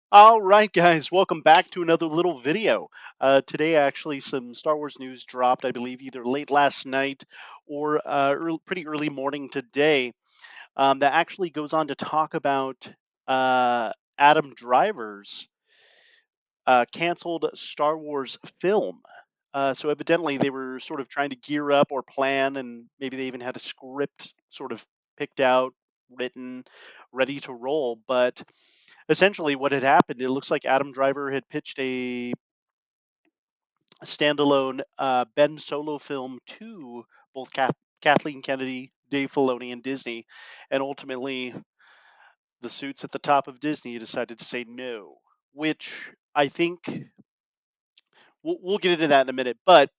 All right, guys, welcome back to another little video. Today, actually, some Star Wars news dropped, I believe, either late last night or pretty early morning today. That actually goes on to talk about Adam Driver's canceled Star Wars film. So evidently, they were sort of trying to gear up or plan, and maybe they even had a script sort of picked out, written, ready to roll, but essentially what had happened, it looks like Adam Driver had pitched a standalone Ben Solo film to both Kathleen Kennedy, Dave Filoni, and Disney, and ultimately the suits at the top of Disney decided to say no, which I think we'll get into that in a minute. But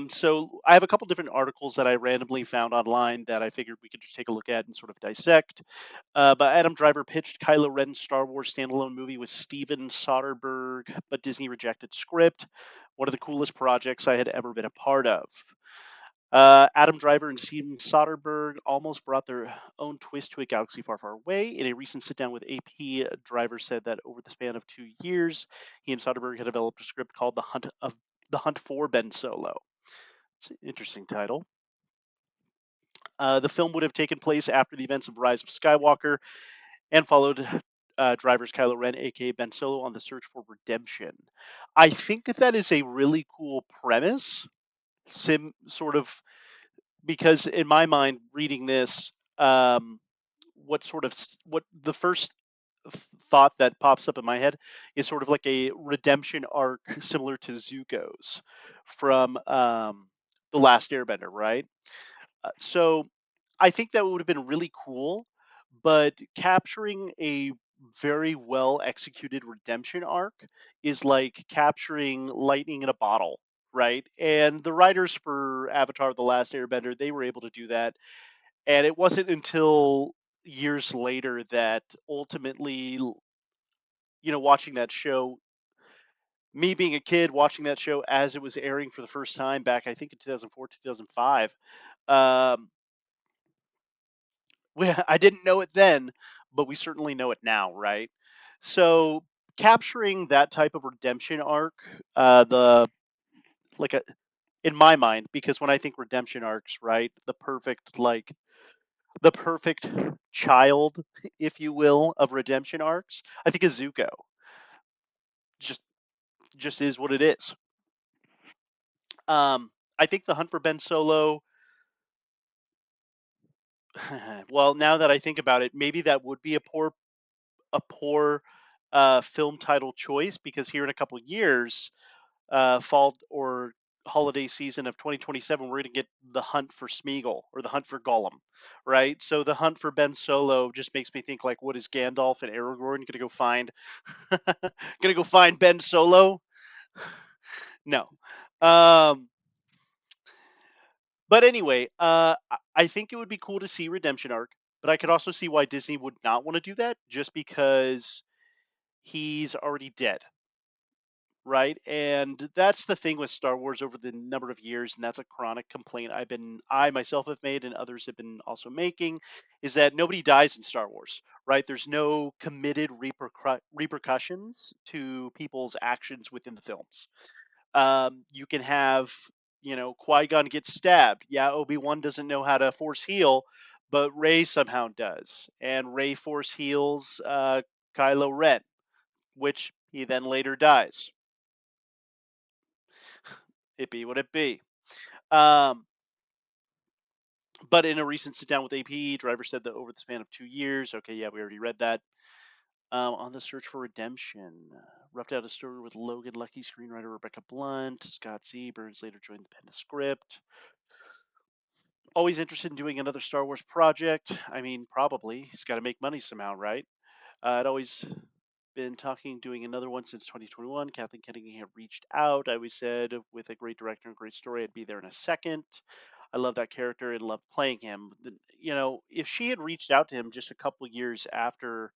so I have a couple different articles that I randomly found online that I figured we could just take a look at and sort of dissect. But Adam Driver pitched Kylo Ren's Star Wars standalone movie with Steven Soderbergh, but Disney rejected script. One of the coolest projects I had ever been a part of. Adam Driver and Steven Soderbergh almost brought their own twist to a galaxy far, far away. In a recent sit down with AP, Driver said that over the span of 2 years, he and Soderbergh had developed a script called The Hunt for Ben Solo. It's an interesting title. The film would have taken place after the events of Rise of Skywalker and followed Driver's Kylo Ren, aka Ben Solo, on the search for redemption. I think that is a really cool premise. Sort of because in my mind, reading this, what the first thought that pops up in my head is sort of like a redemption arc similar to Zuko's from the Last Airbender, right? So I think that would have been really cool, but capturing a very well executed redemption arc is like capturing lightning in a bottle, right? And the writers for Avatar: The Last Airbender, they were able to do that, and it wasn't until years later that ultimately, watching that show, me being a kid watching that show as it was airing for the first time back, I think in 2004, 2005, um, I didn't know it then, but we certainly know it now, right? So capturing that type of redemption arc, the like a in my mind, because when I think redemption arcs, right, the perfect child, if you will, of redemption arcs, I think is Zuko. Just just is what it is. I think the Hunt for Ben Solo. Well, now that I think about it, maybe that would be a poor film title choice because here in a couple years, fall or holiday season of 2027, we're going to get the Hunt for Smeagol or the Hunt for Gollum, right? So the Hunt for Ben Solo just makes me think like, what is Gandalf and Aragorn going to go find? Going to go find Ben Solo? No. Um, but anyway, I think it would be cool to see redemption arc, but I could also see why Disney would not want to do that just because he's already dead, right? And that's the thing with Star Wars over the number of years, and that's a chronic complaint I myself have made and others have been also making, is that nobody dies in Star Wars, right? There's no committed repercussions to people's actions within the films. You can have, Qui-Gon gets stabbed. Yeah, Obi-Wan doesn't know how to force heal, but Rey somehow does, and Rey force heals Kylo Ren, which he then later dies. It be what it be. Um, but in a recent sit down with AP, Driver said that over the span of 2 years, okay, yeah, we already read that. On the search for redemption, roughed out a story with Logan Lucky, screenwriter Rebecca Blunt, Scott Z. Burns later joined the pen of script. Always interested in doing another Star Wars project. I mean, probably. He's got to make money somehow, right? I'd always been talking, doing another one since 2021. Kathleen Kennedy had reached out. I always said, with a great director and great story, I'd be there in a second. I love that character and love playing him. If she had reached out to him just a couple years after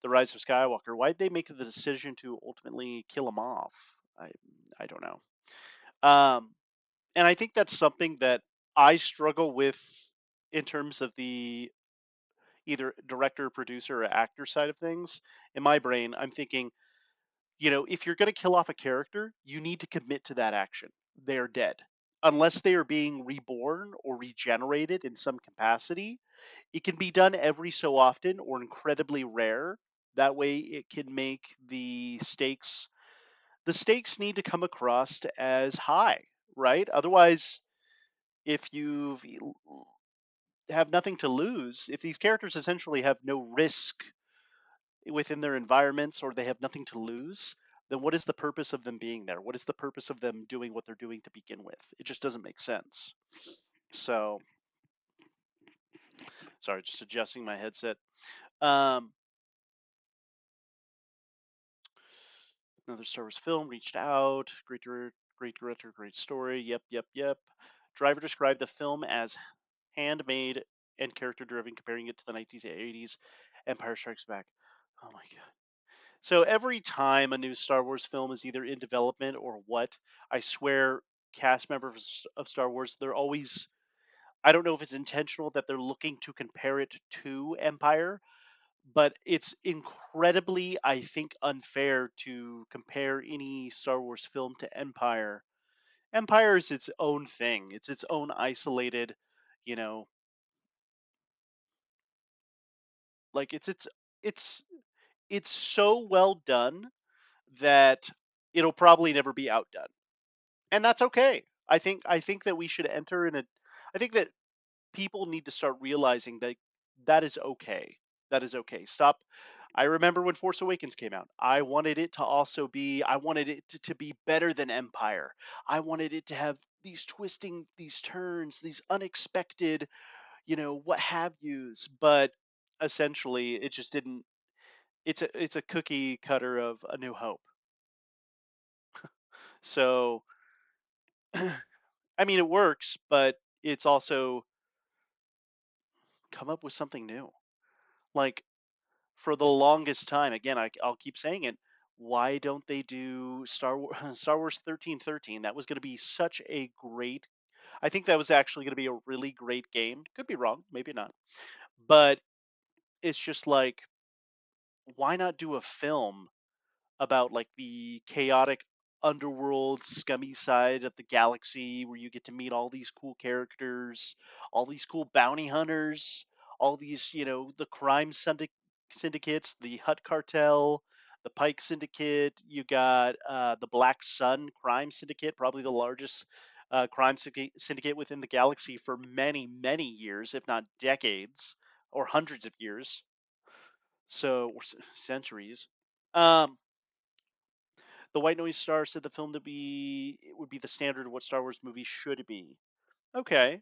the Rise of Skywalker, why'd they make the decision to ultimately kill him off? I don't know. And I think that's something that I struggle with in terms of the either director, producer, or actor side of things, in my brain, I'm thinking, if you're going to kill off a character, you need to commit to that action. They are dead. Unless they are being reborn or regenerated in some capacity, it can be done every so often or incredibly rare. That way, it can make the stakes need to come across as high, right? Otherwise, if you have nothing to lose, if these characters essentially have no risk within their environments or they have nothing to lose, then what is the purpose of them being there? What is the purpose of them doing what they're doing to begin with? It just doesn't make sense. So, sorry, just adjusting my headset. Um, Another Star Wars film reached out. Great director, great story. Yep, yep, yep. Driver described the film as handmade and character driven, comparing it to the 1980s Empire Strikes Back. Oh my god. So every time a new Star Wars film is either in development or what, I swear, cast members of Star Wars, they're always, I don't know if it's intentional that they're looking to compare it to Empire, but it's incredibly, I think, unfair to compare any Star Wars film to Empire. Empire is its own thing. It's its own isolated, you know, like it's it's so well done that it'll probably never be outdone. And that's okay. I think that we should enter in a I think that people need to start realizing that that is okay. That is okay. Stop. I remember when Force Awakens came out. I wanted it to be better than Empire. I wanted it to have these turns, these unexpected, what have yous. But essentially, it just didn't. It's a cookie cutter of A New Hope. So, I mean, it works, but it's also come up with something new. Like, for the longest time, again, I'll keep saying it. Why don't they do Star Wars 1313? That was going to be such a great. I think that was actually going to be a really great game. Could be wrong, maybe not. But it's just like, why not do a film about like the chaotic underworld scummy side of the galaxy where you get to meet all these cool characters, all these cool bounty hunters, all these, the syndicates, the Hut Cartel, the Pike Syndicate. You got the Black Sun Crime Syndicate, probably the largest crime syndicate within the galaxy for many, many years, if not decades or hundreds of years. So, or centuries. Um, the White Noise Star said the film to be it would be the standard of what Star Wars movies should be. Okay.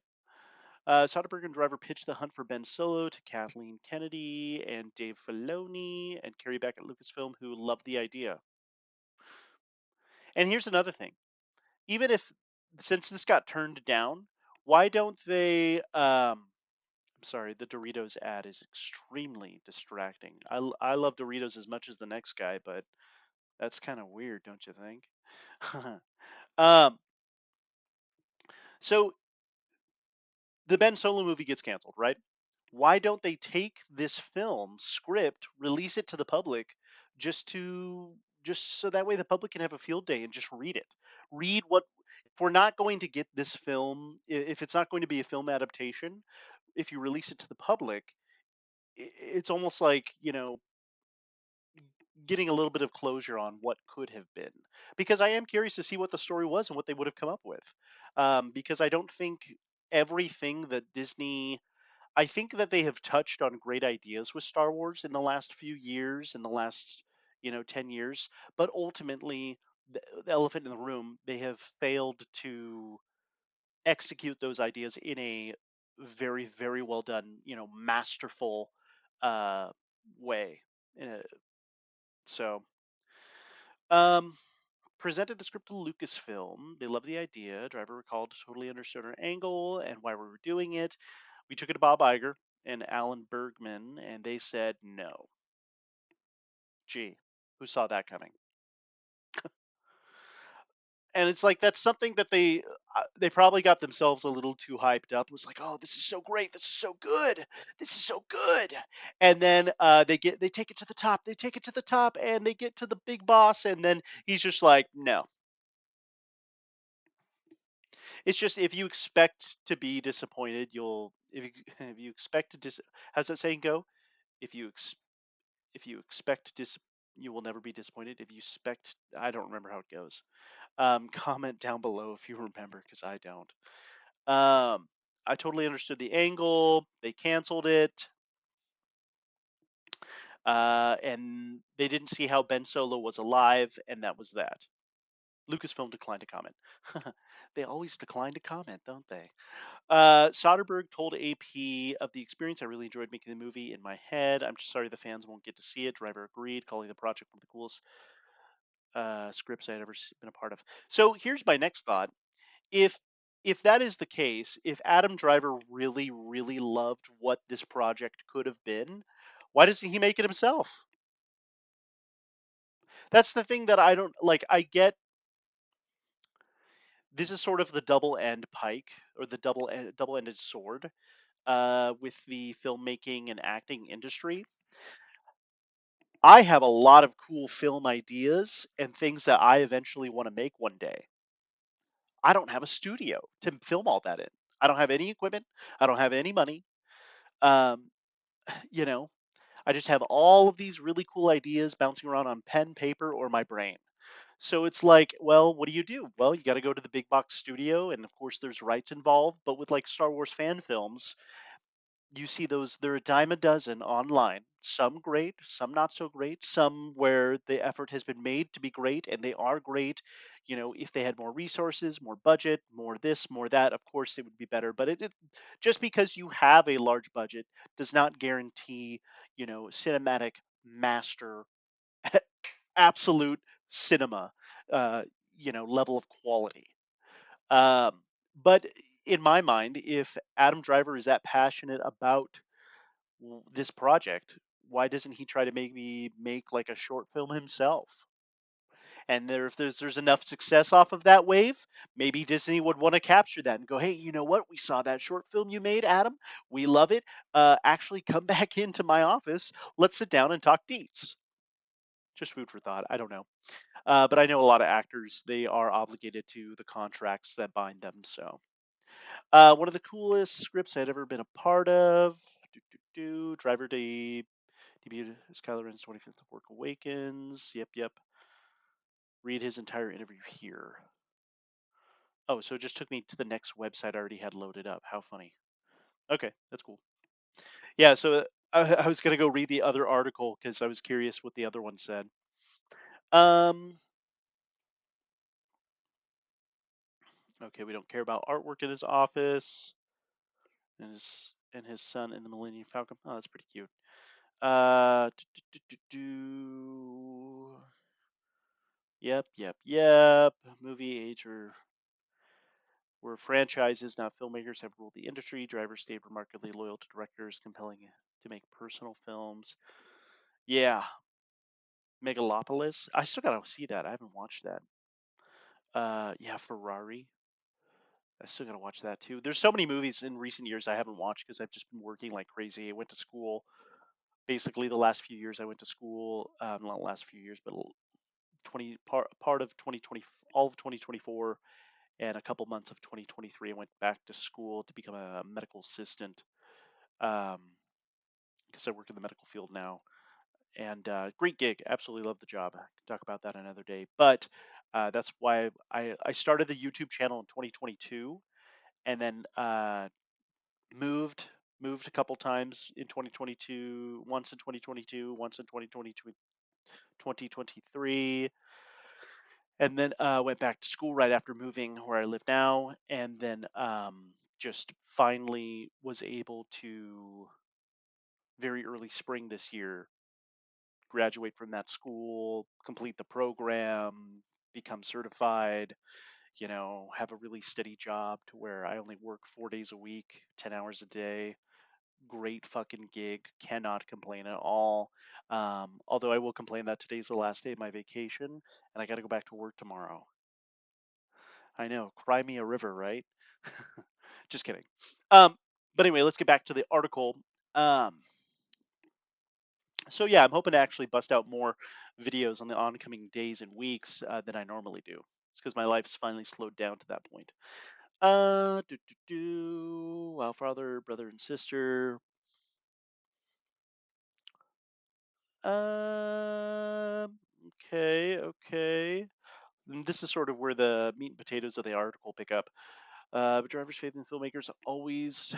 Soderbergh and Driver pitched The Hunt for Ben Solo to Kathleen Kennedy and Dave Filoni and Carrie Beck at Lucasfilm, who loved the idea. And here's another thing: even if since this got turned down, why don't they? I'm sorry, the Doritos ad is extremely distracting. I love Doritos as much as the next guy, but that's kind of weird, don't you think? um, so the Ben Solo movie gets canceled, right? Why don't they take this film script, release it to the public, just to just so that way the public can have a field day and just read it. Read what if we're not going to get this film, if it's not going to be a film adaptation, if you release it to the public, it's almost like, getting a little bit of closure on what could have been. Because I am curious to see what the story was and what they would have come up with. Because I don't think everything that Disney I think that they have touched on great ideas with Star Wars in the last few years, in the last, 10 years, but ultimately, the elephant in the room, they have failed to execute those ideas in a very, very well done, masterful uh, way. Uh, so, um, presented the script to Lucasfilm. They loved the idea. Driver recalled totally understood our angle and why we were doing it. We took it to Bob Iger and Alan Bergman, and they said no. Gee, who saw that coming? And it's like that's something that they probably got themselves a little too hyped up. It was like, oh, this is so great, this is so good, this is so good, and then they take it to the top, they take it to the top, and they get to the big boss, and then he's just like, no. It's just if you expect to be disappointed, you'll if you expect to how's that saying go? If you if you expect you will never be disappointed. If you expect, I don't remember how it goes. Comment down below if you remember, because I don't. I totally understood the angle. They canceled it, and they didn't see how Ben Solo was alive, and that was that. Lucasfilm declined to comment. They always decline to comment, don't they? Soderbergh told AP of the experience. I really enjoyed making the movie in my head. I'm just sorry the fans won't get to see it. Driver agreed, calling the project one of the coolest scripts I had ever been a part of. So here's my next thought: if that is the case, if Adam Driver really, really loved what this project could have been, why doesn't he make it himself? That's the thing that I don't like. I get this is sort of the double end pike or the double ended sword with the filmmaking and acting industry. I have a lot of cool film ideas and things that I eventually want to make one day. I don't have a studio to film all that in. I don't have any equipment. I don't have any money. Um, you know, I just have all of these really cool ideas bouncing around on pen, paper, or my brain. So it's like, well, what do you do? Well, you got to go to the big box studio, and of course, there's rights involved. But with like Star Wars fan films, you see those, they're a dime a dozen online. Some great, some not so great, some where the effort has been made to be great, and they are great. If they had more resources, more budget, more this, more that, of course it would be better. But just because you have a large budget does not guarantee, cinematic master, absolute cinema, uh, level of quality. Um, but in my mind, if Adam Driver is that passionate about this project, why doesn't he try to maybe make like a short film himself? And if there's enough success off of that wave, maybe Disney would want to capture that and go, hey, you know what? We saw that short film you made, Adam. We love it. Actually, come back into my office. Let's sit down and talk deets. Just food for thought. I don't know. But I know a lot of actors, they are obligated to the contracts that bind them. So, one of the coolest scripts I'd ever been a part of. Driver debuted as Kylo Ren's 25th of Work Awakens. Yep, yep. Read his entire interview here. Oh, so it just took me to the next website I already had loaded up. How funny. Okay, that's cool. Yeah, so I was going to go read the other article because I was curious what the other one said. Um, okay, we don't care about artwork in his office and his son in the Millennium Falcon. Oh, that's pretty cute. Uh, do, do, do, do. Yep, yep, yep. Movie age or where franchises, not filmmakers, have ruled the industry. Drivers stayed remarkably loyal to directors, compelling to make personal films. Yeah, Megalopolis. I still gotta see that. I haven't watched that. Yeah, Ferrari. I still gotta watch that too. There's so many movies in recent years I haven't watched because I've just been working like crazy. I went to school. Basically, the last few years I went to school. Not the last few years, but 20 part of 2020, all of 2024, and a couple months of 2023. I went back to school to become a medical assistant because I work in the medical field now. And great gig, absolutely love the job. I can talk about that another day. But that's why I started the YouTube channel in 2022, and then moved moved a couple times in 2022, once in 2022, once in 2022, 2023, and then went back to school right after moving where I live now, and then just finally was able to very early spring this year graduate from that school, complete the program, become certified, have a really steady job to where I only work 4 days a week, 10 hours a day. Great fucking gig. Cannot complain at all. Although I will complain that today's the last day of my vacation and I got to go back to work tomorrow. I know, cry me a river, right? Just kidding. Um, but anyway, let's get back to the article. Um, so yeah, I'm hoping to actually bust out more videos on the oncoming days and weeks than I normally do. It's because my life's finally slowed down to that point. Wow, father, brother, and sister. Okay, okay. And this is sort of where the meat and potatoes of the article pick up. But driver's faith in filmmakers always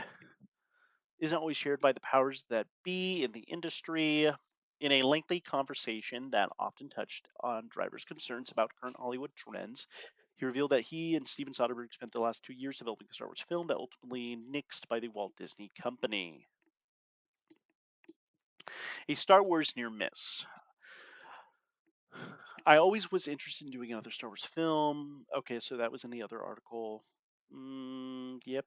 isn't always shared by the powers that be in the industry. In a lengthy conversation that often touched on Driver's concerns about current Hollywood trends, he revealed that he and Steven Soderbergh spent the last 2 years developing a Star Wars film that ultimately nixed by the Walt Disney Company. A Star Wars near miss. I always was interested in doing another Star Wars film. Okay, so that was in the other article. Yep.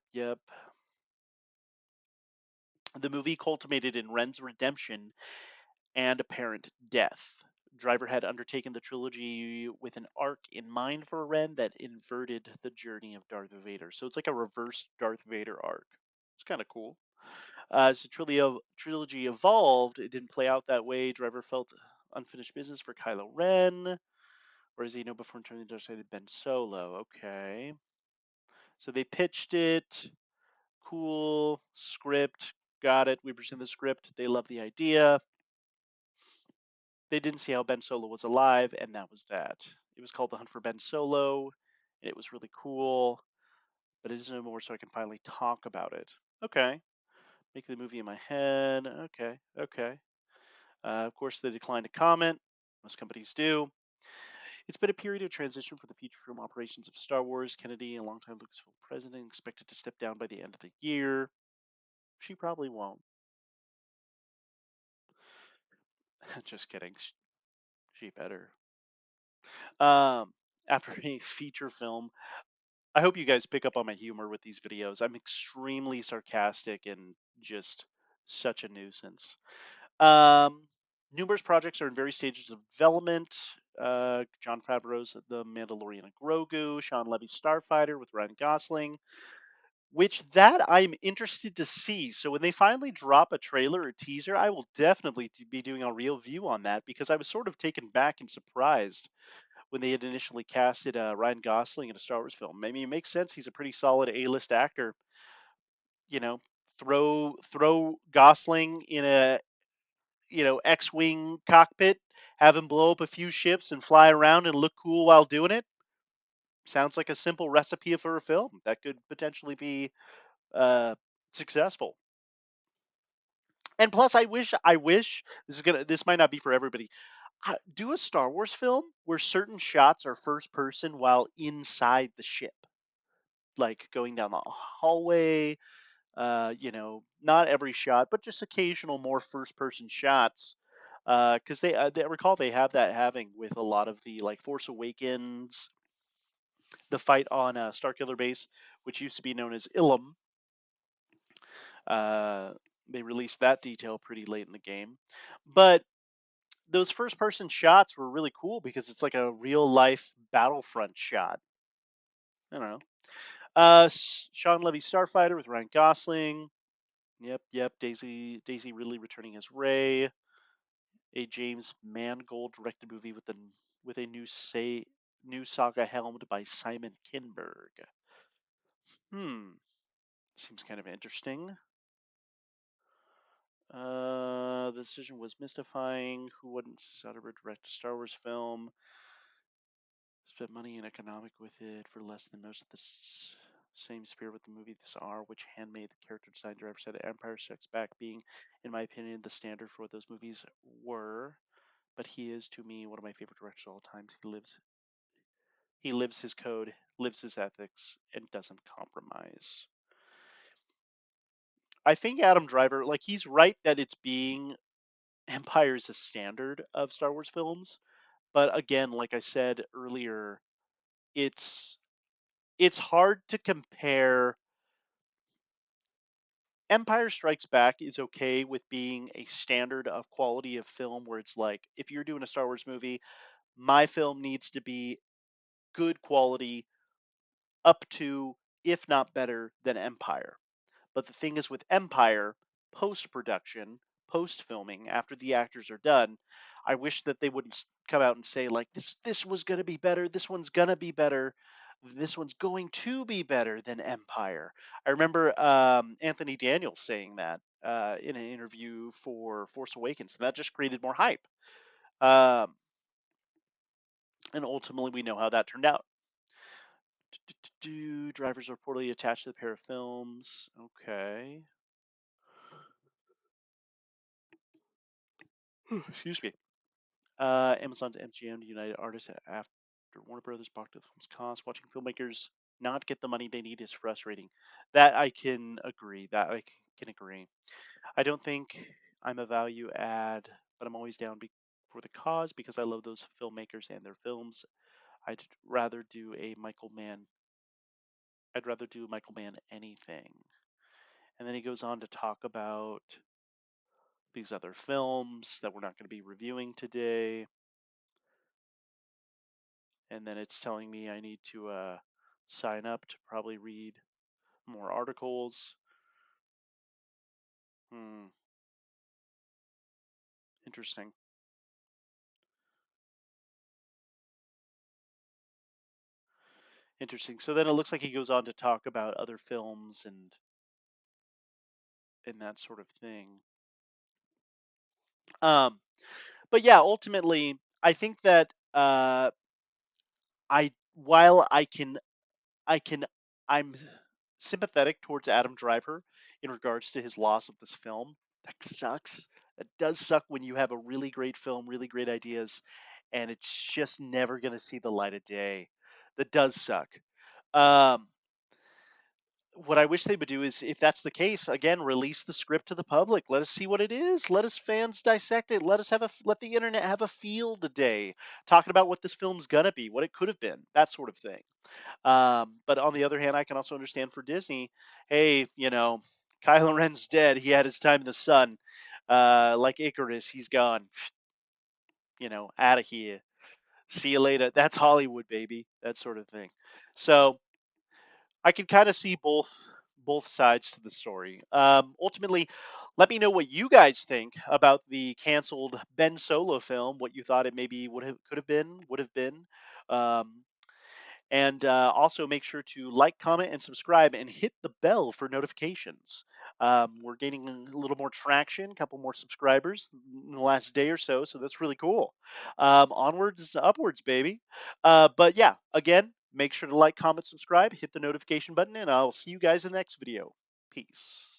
The movie culminated in Ren's redemption and apparent death. Driver had undertaken the trilogy with an arc in mind for Ren that inverted the journey of Darth Vader. So it's like a reverse Darth Vader arc. It's kind of cool. As the trilogy evolved, it didn't play out that way. Driver felt unfinished business for Kylo Ren, or as you know before turning the dark side had Ben Solo. Okay. So they pitched it. Cool. Script. Got it. We present the script. They love the idea. They didn't see how Ben Solo was alive, and that was that. It was called The Hunt for Ben Solo. And it was really cool, but it is no more, so I can finally talk about it. Okay. Make the movie in my head. Okay. Of course, they declined to comment. Most companies do. It's been a period of transition for the future film operations of Star Wars. Kennedy, a longtime Lucasfilm president, expected to step down by the end of the year. She probably won't. Just kidding. She better. Um, After a feature film, I hope you guys pick up on my humor with these videos. I'm extremely sarcastic and just such a nuisance. Um, Numerous projects are in various stages of development. John Favreau's The Mandalorian and Grogu, Sean Levy's Starfighter with Ryan Gosling, which that I'm interested to see. So when they finally drop a trailer or teaser, I will definitely be doing a real view on that because I was sort of taken back and surprised when they had initially casted Ryan Gosling in a Star Wars film. I mean, it makes sense. He's a pretty solid A-list actor. You know, throw Gosling in a X-wing cockpit, have him blow up a few ships and fly around and look cool while doing it. Sounds like a simple recipe for a film that could potentially be uh, successful. And plus, I wish this might not be for everybody. Do a Star Wars film where certain shots are first person while inside the ship, like going down the hallway. Not every shot, but just occasional more first person shots. Because they recall they have that having with a lot of the like Force Awakens, the fight on Starkiller Base, which used to be known as Ilum. Uh, they released that detail pretty late in the game, but those first person shots were really cool because it's like a real life battlefront shot. I don't know. Sean Levy's Starfighter with Ryan Gosling. Yep. Daisy Ridley returning as Rey. A James Mangold directed movie with a new saga helmed by Simon Kinberg. Seems kind of interesting. The decision was mystifying. Who wouldn't Soderbergh direct a Star Wars film? Spent money and economic with it for less than most of the same spirit with the movie This Are, which handmade the character design director said Empire Strikes Back being, in my opinion, the standard for what those movies were. But he is, to me, one of my favorite directors of all times. He lives his code, lives his ethics, and doesn't compromise. I think Adam Driver, like he's right that it's being Empire is a standard of Star Wars films, but again, like I said earlier, it's it's hard to compare. Empire Strikes Back is okay with being a standard of quality of film where it's like if you're doing a Star Wars movie, my film needs to be good quality up to, if not better than Empire. But the thing is with Empire, post production, post filming, after the actors are done, I wish that they wouldn't come out and say like this was gonna be better, this one's gonna be better, this one's going to be better than Empire. I remember Anthony Daniels saying that in an interview for Force Awakens, and that just created more hype. Um, and ultimately, we know how that turned out. Drivers are reportedly attached to the pair of films. Okay. Excuse me. Amazon's MGM United Artists after Warner Brothers balked at the film's cost. Watching filmmakers not get the money they need is frustrating. That I can agree. That I can agree. I don't think I'm a value add, but I'm always down for the cause because I love those filmmakers and their films. I'd rather do a Michael Mann. I'd rather do Michael Mann anything. And then he goes on to talk about these other films that we're not going to be reviewing today. And then it's telling me I need to sign up to probably read more articles. Hmm, interesting. Interesting. So then it looks like he goes on to talk about other films and that sort of thing. Um, but yeah, ultimately, I think that I while I can I'm sympathetic towards Adam Driver in regards to his loss of this film. That sucks. It does suck when you have a really great film, really great ideas, and it's just never going to see the light of day. That does suck. Um, what I wish they would do is, if that's the case, again, release the script to the public. Let us see what it is. Let us fans dissect it. Let the internet have a field day talking about what this film's gonna be, what it could have been, that sort of thing. But on the other hand, I can also understand for Disney, hey, Kylo Ren's dead. He had his time in the sun. Like Icarus, he's gone. Out of here. See you later. That's Hollywood, baby. That sort of thing. So I can kind of see both sides to the story. Ultimately, let me know what you guys think about the canceled Ben Solo film. What you thought it maybe would have been. Um, and also make sure to like, comment, and subscribe and hit the bell for notifications. We're gaining a little more traction, a couple more subscribers in the last day or so, so that's really cool. Onwards, upwards, baby. But yeah, again, make sure to like, comment, subscribe, hit the notification button, and I'll see you guys in the next video. Peace.